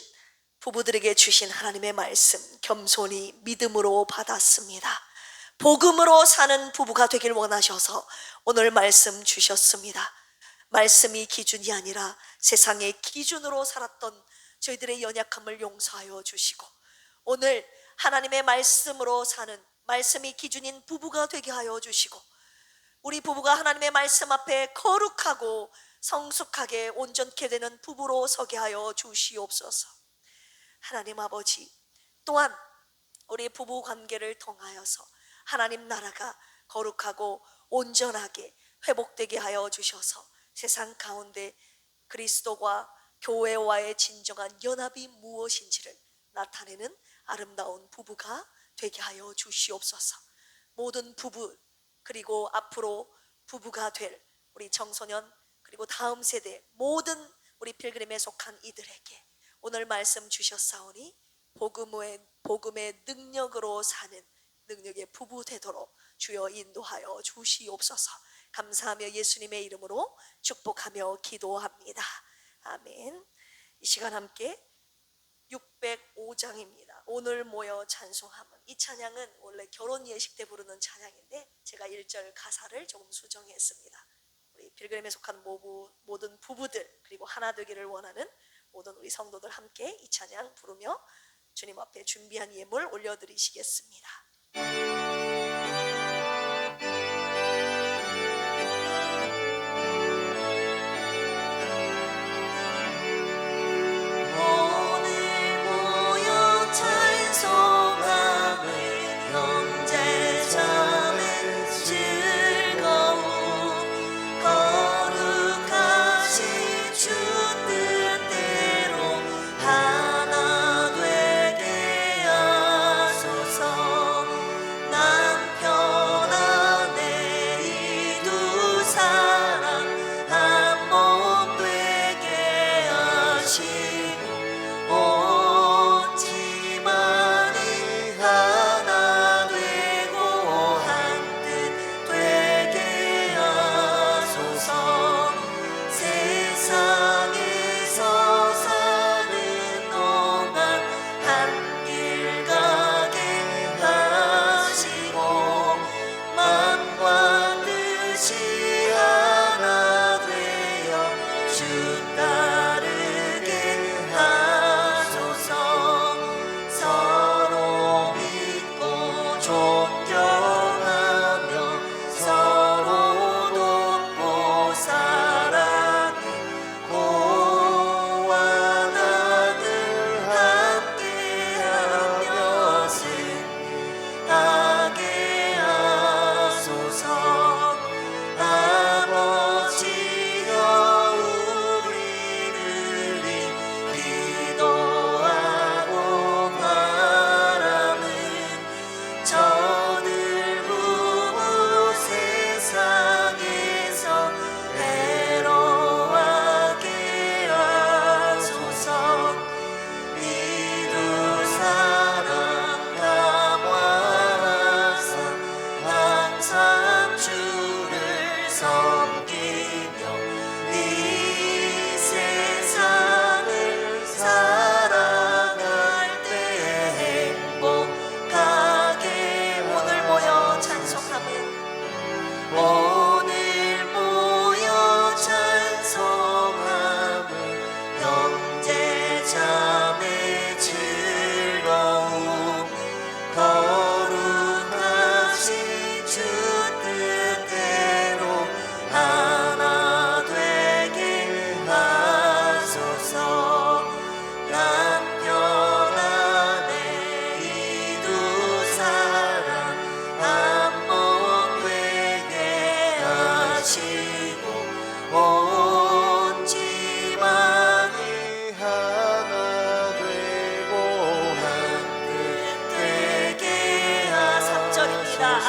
부부들에게 주신 하나님의 말씀 겸손히 믿음으로 받았습니다. 복음으로 사는 부부가 되길 원하셔서 오늘 말씀 주셨습니다. 말씀이 기준이 아니라 세상의 기준으로 살았던 저희들의 연약함을 용서하여 주시고 오늘 하나님의 말씀으로 사는 말씀이 기준인 부부가 되게 하여 주시고 우리 부부가 하나님의 말씀 앞에 거룩하고 성숙하게 온전케 되는 부부로 서게 하여 주시옵소서. 하나님 아버지, 또한 우리 부부 관계를 통하여서 하나님 나라가 거룩하고 온전하게 회복되게 하여 주셔서 세상 가운데 그리스도와 교회와의 진정한 연합이 무엇인지를 나타내는 아름다운 부부가 되게 하여 주시옵소서. 모든 부부 그리고 앞으로 부부가 될 우리 청소년 그리고 다음 세대 모든 우리 필그림에 속한 이들에게 오늘 말씀 주셨사오니 복음의 능력으로 사는 능력의 부부 되도록 주여 인도하여 주시옵소서. 감사하며 예수님의 이름으로 축복하며 기도합니다. 아멘. 이 시간 함께 605장입니다. 오늘 모여 찬송함은, 이 찬양은 원래 결혼 예식 때 부르는 찬양인데 제가 1절 가사를 조금 수정했습니다. 우리 필그림에 속한 모든 부부들 그리고 하나 되기를 원하는 모든 우리 성도들 함께 이 찬양 부르며 주님 앞에 준비한 예물 올려드리시겠습니다.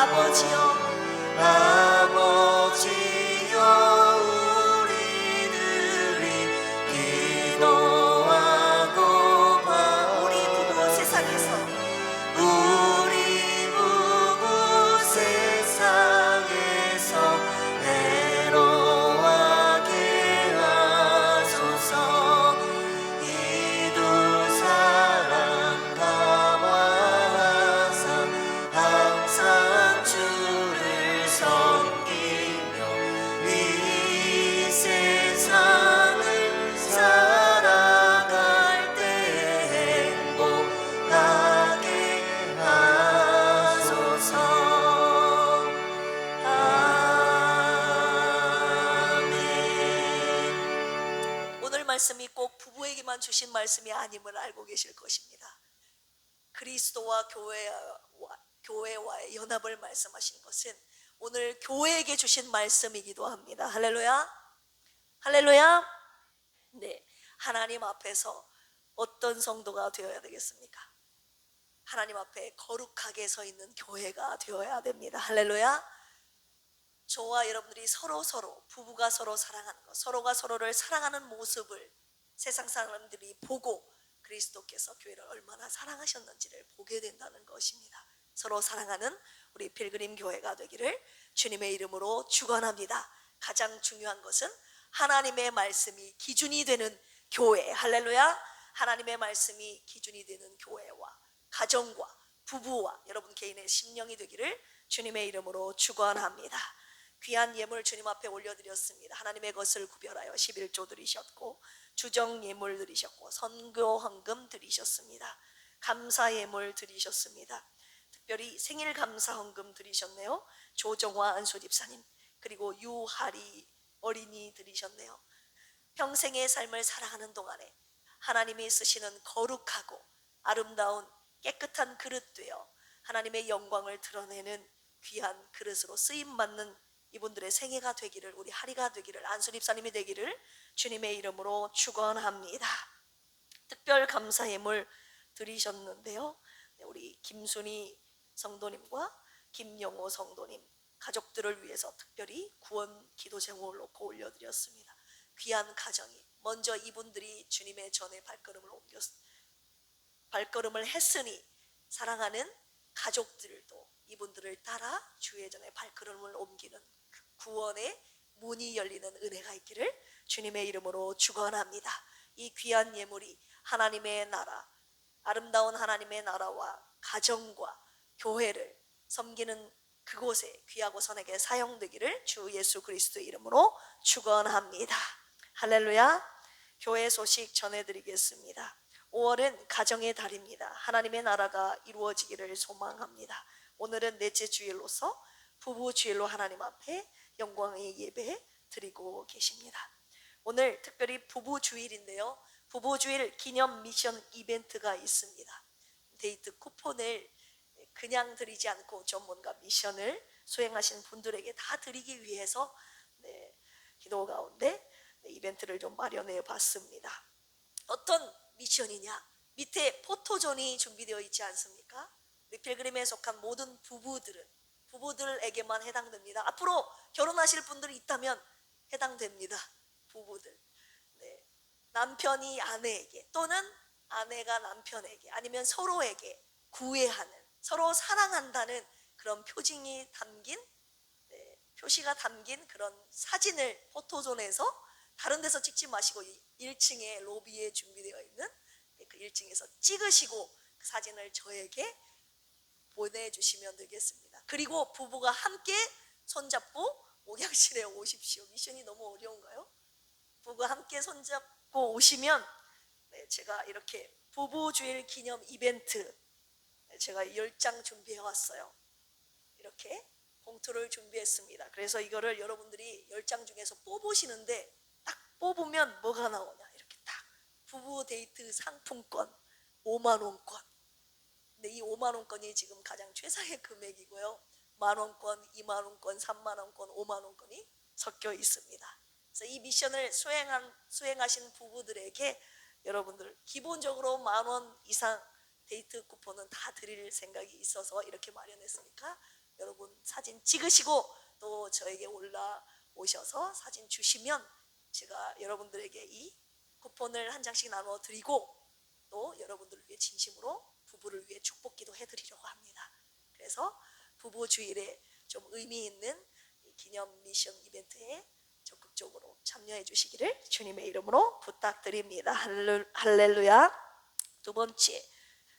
아버지여 말씀이 꼭 부부에게만 주신 말씀이 아님을 알고 계실 것입니다. 그리스도와 교회와의 연합을 말씀하신 것은 오늘 교회에게 주신 말씀이기도 합니다. 할렐루야. 할렐루야. 네, 하나님 앞에서 어떤 성도가 되어야 되겠습니까? 하나님 앞에 거룩하게 서 있는 교회가 되어야 됩니다. 할렐루야. 저와 여러분들이 서로 부부가 서로 사랑하는 것, 서로가 서로를 사랑하는 모습을 세상 사람들이 보고 그리스도께서 교회를 얼마나 사랑하셨는지를 보게 된다는 것입니다. 서로 사랑하는 우리 필그림 교회가 되기를 주님의 이름으로 축원합니다. 가장 중요한 것은 하나님의 말씀이 기준이 되는 교회. 할렐루야. 하나님의 말씀이 기준이 되는 교회와 가정과 부부와 여러분 개인의 심령이 되기를 주님의 이름으로 축원합니다. 귀한 예물 주님 앞에 올려드렸습니다. 하나님의 것을 구별하여 11조 드리셨고 주정 예물 드리셨고 선교 헌금 드리셨습니다. 감사 예물 드리셨습니다. 특별히 생일 감사 헌금 드리셨네요. 조정화 안수 집사님 그리고 유하리 어린이 드리셨네요. 평생의 삶을 살아가는 동안에 하나님이 쓰시는 거룩하고 아름다운 깨끗한 그릇 되어 하나님의 영광을 드러내는 귀한 그릇으로 쓰임받는 이분들의 생애가 되기를, 우리 하리가 되기를, 안수 집사님이 되기를 주님의 이름으로 축원합니다. 특별 감사 예물 드리셨는데요. 우리 김순희 성도님과 김영호 성도님 가족들을 위해서 특별히 구원 기도 제목을 놓고 올려드렸습니다. 귀한 가정이 먼저 이분들이 주님의 전에 발걸음을 했으니 사랑하는 가족들도 이분들을 따라 주의 전에 발걸음을 옮기는 구원의 문이 열리는 은혜가 있기를 주님의 이름으로 축원합니다. 이 귀한 예물이 하나님의 나라, 아름다운 하나님의 나라와 가정과 교회를 섬기는 그곳에 귀하고 선하게 사용되기를 주 예수 그리스도의 이름으로 축원합니다. 할렐루야. 교회 소식 전해드리겠습니다. 5월은 가정의 달입니다. 하나님의 나라가 이루어지기를 소망합니다. 오늘은 넷째 주일로서 부부 주일로 하나님 앞에 영광의 예배 드리고 계십니다. 오늘 특별히 부부 주일인데요. 부부 주일 기념 미션 이벤트가 있습니다. 데이트 쿠폰을 그냥 드리지 않고 좀 뭔가 미션을 수행하신 분들에게 다 드리기 위해서 기도 가운데 이벤트를 좀 마련해 봤습니다. 어떤 미션이냐? 밑에 포토존이 준비되어 있지 않습니까? 우리 필그림에 속한 모든 부부들에게만 해당됩니다. 앞으로 결혼하실 분들이 있다면 해당됩니다. 부부들. 남편이 아내에게 또는 아내가 남편에게 아니면 서로에게 구애하는, 서로 사랑한다는 그런 표시가 담긴 그런 사진을 포토존에서 다른 데서 찍지 마시고 1층에 로비에 준비되어 있는 그 1층에서 찍으시고 그 사진을 저에게 보내주시면 되겠습니다. 그리고 부부가 함께 손잡고 목양실에 오십시오. 미션이 너무 어려운가요? 부부가 함께 손잡고 오시면 제가 이렇게 부부주일 기념 이벤트 제가 10장 준비해 왔어요. 이렇게 봉투를 준비했습니다. 그래서 이거를 여러분들이 10장 중에서 뽑으시는데 딱 뽑으면 뭐가 나오냐, 이렇게 딱 부부 데이트 상품권 5만 원권. 근데 이 5만 원권이 지금 가장 최상의 금액이고요. 만 원권, 2만 원권, 3만 원권, 5만 원권이 섞여 있습니다. 그래서 이 미션을 수행하신 부부들에게 여러분들 기본적으로 10,000원 이상 데이트 쿠폰은 다 드릴 생각이 있어서 이렇게 마련했으니까 여러분 사진 찍으시고 또 저에게 올라오셔서 사진 주시면 제가 여러분들에게 이 쿠폰을 한 장씩 나눠 드리고 또 여러분들을 위해 진심으로 부부를 위해 축복기도 해드리려고 합니다. 그래서 부부 주일에 좀 의미 있는 기념 미션 이벤트에 적극적으로 참여해 주시기를 주님의 이름으로 부탁드립니다. 할렐루야. 두 번째,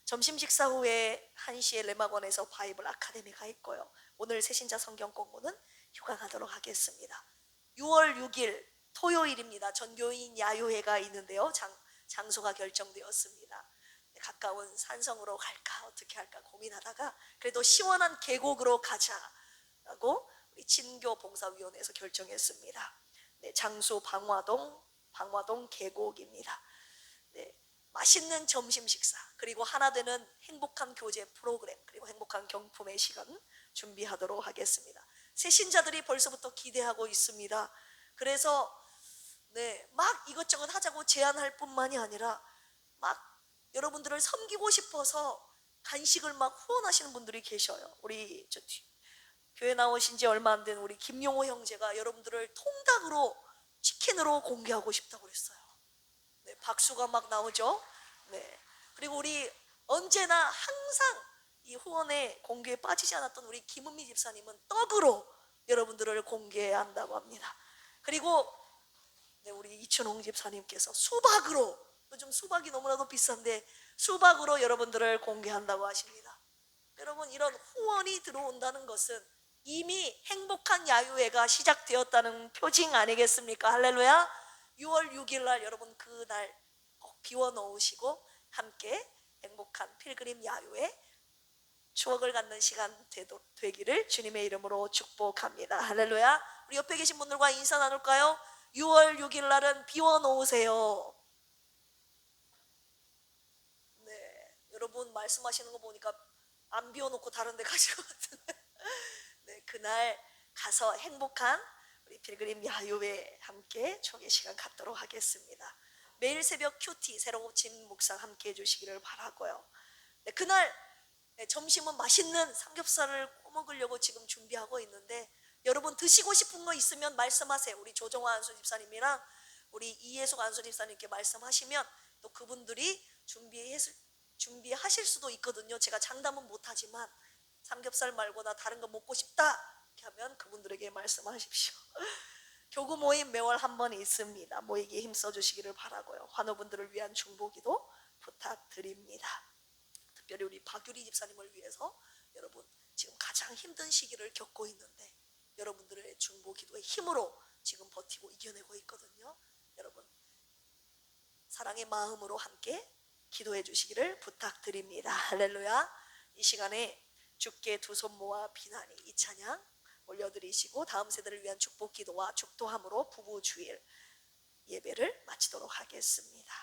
점심 식사 후에 1시에 레마건에서 바이블 아카데미가 있고요. 오늘 새신자 성경 공부는 휴가 가도록 하겠습니다. 6월 6일 토요일입니다. 전교인 야유회가 있는데요. 장소가 결정되었습니다. 가까운 산성으로 갈까 어떻게 할까 고민하다가 그래도 시원한 계곡으로 가자라고 우리 친교 봉사위원회에서 결정했습니다. 장소 방화동 방화동 계곡입니다. 네, 맛있는 점심 식사, 그리고 하나 되는 행복한 교제 프로그램, 그리고 행복한 경품의 시간 준비하도록 하겠습니다. 새 신자들이 벌써부터 기대하고 있습니다. 그래서 네, 막 이것저것 하자고 제안할 뿐만이 아니라 막 여러분들을 섬기고 싶어서 간식을 막 후원하시는 분들이 계셔요. 우리 교회 나오신 지 얼마 안 된 우리 김용호 형제가 여러분들을 통닭으로 치킨으로 공개하고 싶다고 그랬어요. 네, 박수가 막 나오죠. 네, 그리고 우리 언제나 항상 이 후원의 공개에 빠지지 않았던 우리 김은미 집사님은 떡으로 여러분들을 공개한다고 합니다. 그리고 네, 우리 이춘홍 집사님께서 수박으로, 요즘 수박이 너무나도 비싼데 수박으로 여러분들을 공개한다고 하십니다. 여러분, 이런 후원이 들어온다는 것은 이미 행복한 야유회가 시작되었다는 표징 아니겠습니까? 할렐루야. 6월 6일 날 여러분, 그날 꼭 비워놓으시고 함께 행복한 필그림 야유회 추억을 갖는 시간 되기를 주님의 이름으로 축복합니다. 할렐루야. 우리 옆에 계신 분들과 인사 나눌까요? 6월 6일 날은 비워놓으세요. 네, 여러분 말씀하시는 거 보니까 안 비워놓고 다른 데 가실 것 같은데 네, 그날 가서 행복한 우리 필그림 야유회 함께 추억의 시간 갖도록 하겠습니다. 매일 새벽 큐티 새로 고침 묵상 함께 해주시기를 바라고요. 네, 그날 점심은 맛있는 삼겹살을 꼬먹으려고 지금 준비하고 있는데 여러분 드시고 싶은 거 있으면 말씀하세요. 우리 조정화 안수 집사님이랑 우리 이예숙 안수 집사님께 말씀하시면 또 그분들이 준비하실 수도 있거든요. 제가 장담은 못하지만 삼겹살 말고 나 다른 거 먹고 싶다 이렇게 하면 그분들에게 말씀하십시오. 교구 모임 매월 한 번 있습니다. 모이기에 힘써 주시기를 바라고요. 환우분들을 위한 중보기도 부탁드립니다. 특별히 우리 박유리 집사님을 위해서 여러분 지금 가장 힘든 시기를 겪고 있는데 여러분들의 중보기도의 힘으로 지금 버티고 이겨내고 있거든요. 여러분 사랑의 마음으로 함께 기도해 주시기를 부탁드립니다. 할렐루야. 이 시간에 주께 두 손 모아 비나니 이 찬양 올려드리시고 다음 세대를 위한 축복기도와 축도함으로 부부 주일 예배를 마치도록 하겠습니다.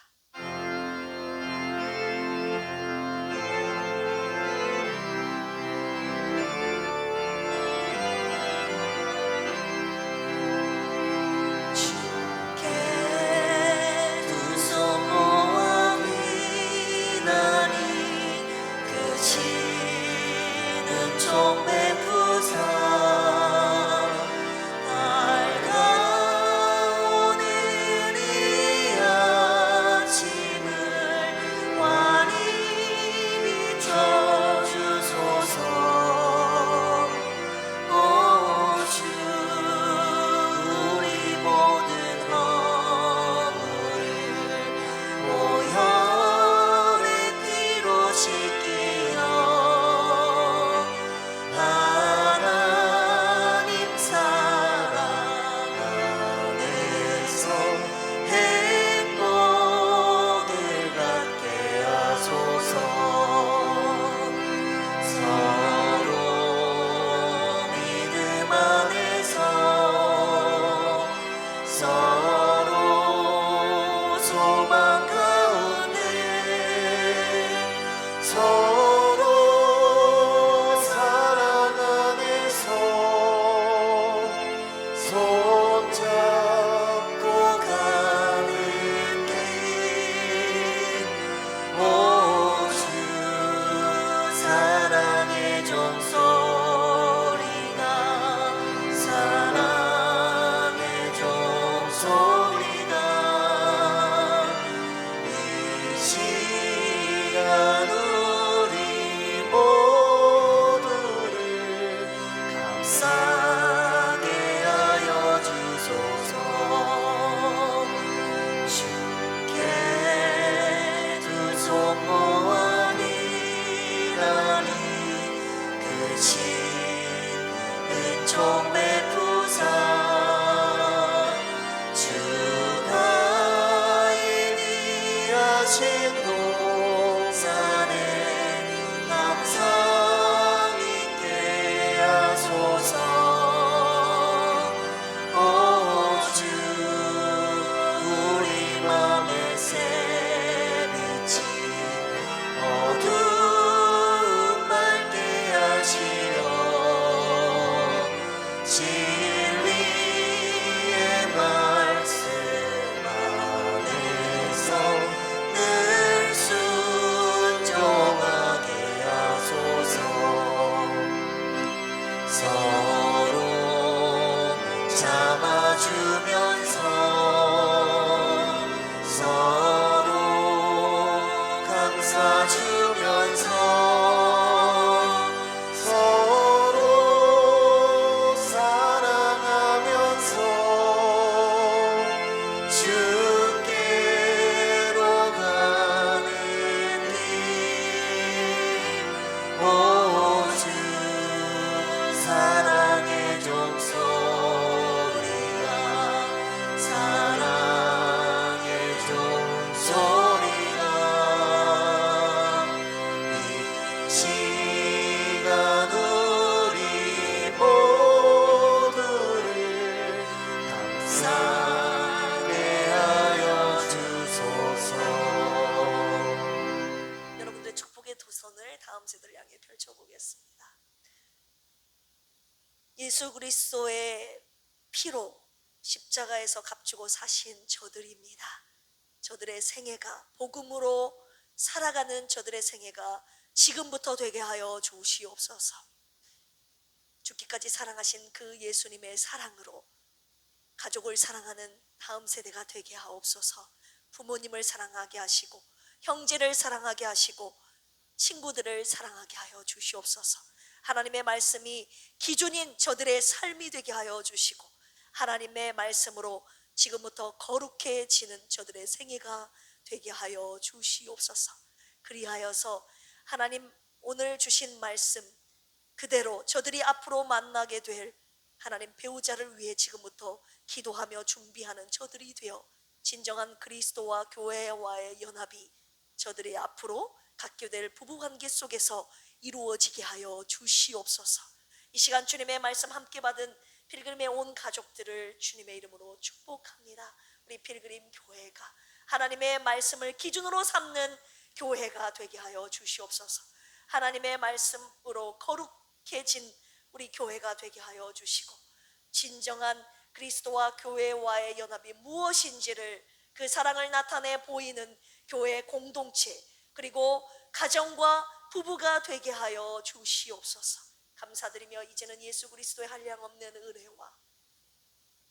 예수 그리스도의 피로 십자가에서 값주고 사신 저들입니다. 저들의 생애가, 복음으로 살아가는 저들의 생애가 지금부터 되게 하여 주시옵소서. 죽기까지 사랑하신 그 예수님의 사랑으로 가족을 사랑하는 다음 세대가 되게 하옵소서. 부모님을 사랑하게 하시고 형제를 사랑하게 하시고 친구들을 사랑하게 하여 주시옵소서. 하나님의 말씀이 기준인 저들의 삶이 되게 하여 주시고 하나님의 말씀으로 지금부터 거룩해지는 저들의 생애가 되게 하여 주시옵소서. 그리하여서 하나님 오늘 주신 말씀 그대로 저들이 앞으로 만나게 될 하나님 배우자를 위해 지금부터 기도하며 준비하는 저들이 되어 진정한 그리스도와 교회와의 연합이 저들이 앞으로 갖게 될 부부관계 속에서 이루어지게 하여 주시옵소서. 이 시간 주님의 말씀 함께 받은 필그림의 온 가족들을 주님의 이름으로 축복합니다. 우리 필그림 교회가 하나님의 말씀을 기준으로 삼는 교회가 되게 하여 주시옵소서. 하나님의 말씀으로 거룩해진 우리 교회가 되게 하여 주시고 진정한 그리스도와 교회와의 연합이 무엇인지를 그 사랑을 나타내 보이는 교회 공동체 그리고 가정과 부부가 되게 하여 주시옵소서. 감사드리며 이제는 예수 그리스도의 한량없는 은혜와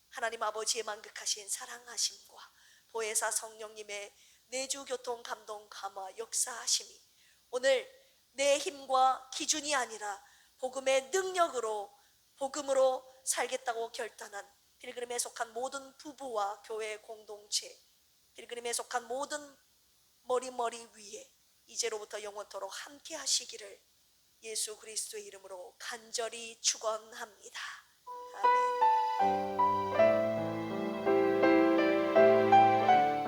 하나님 아버지의 만극하신 사랑하심과 보혜사 성령님의 내주교통 감동 감화 역사하심이 오늘 내 힘과 기준이 아니라 복음의 능력으로 복음으로 살겠다고 결단한 필그림에 속한 모든 부부와 교회 공동체 필그림에 속한 모든 머리 위에 이제로부터 영원토록 함께 하시기를 예수 그리스도의 이름으로 간절히 축원합니다. 아멘.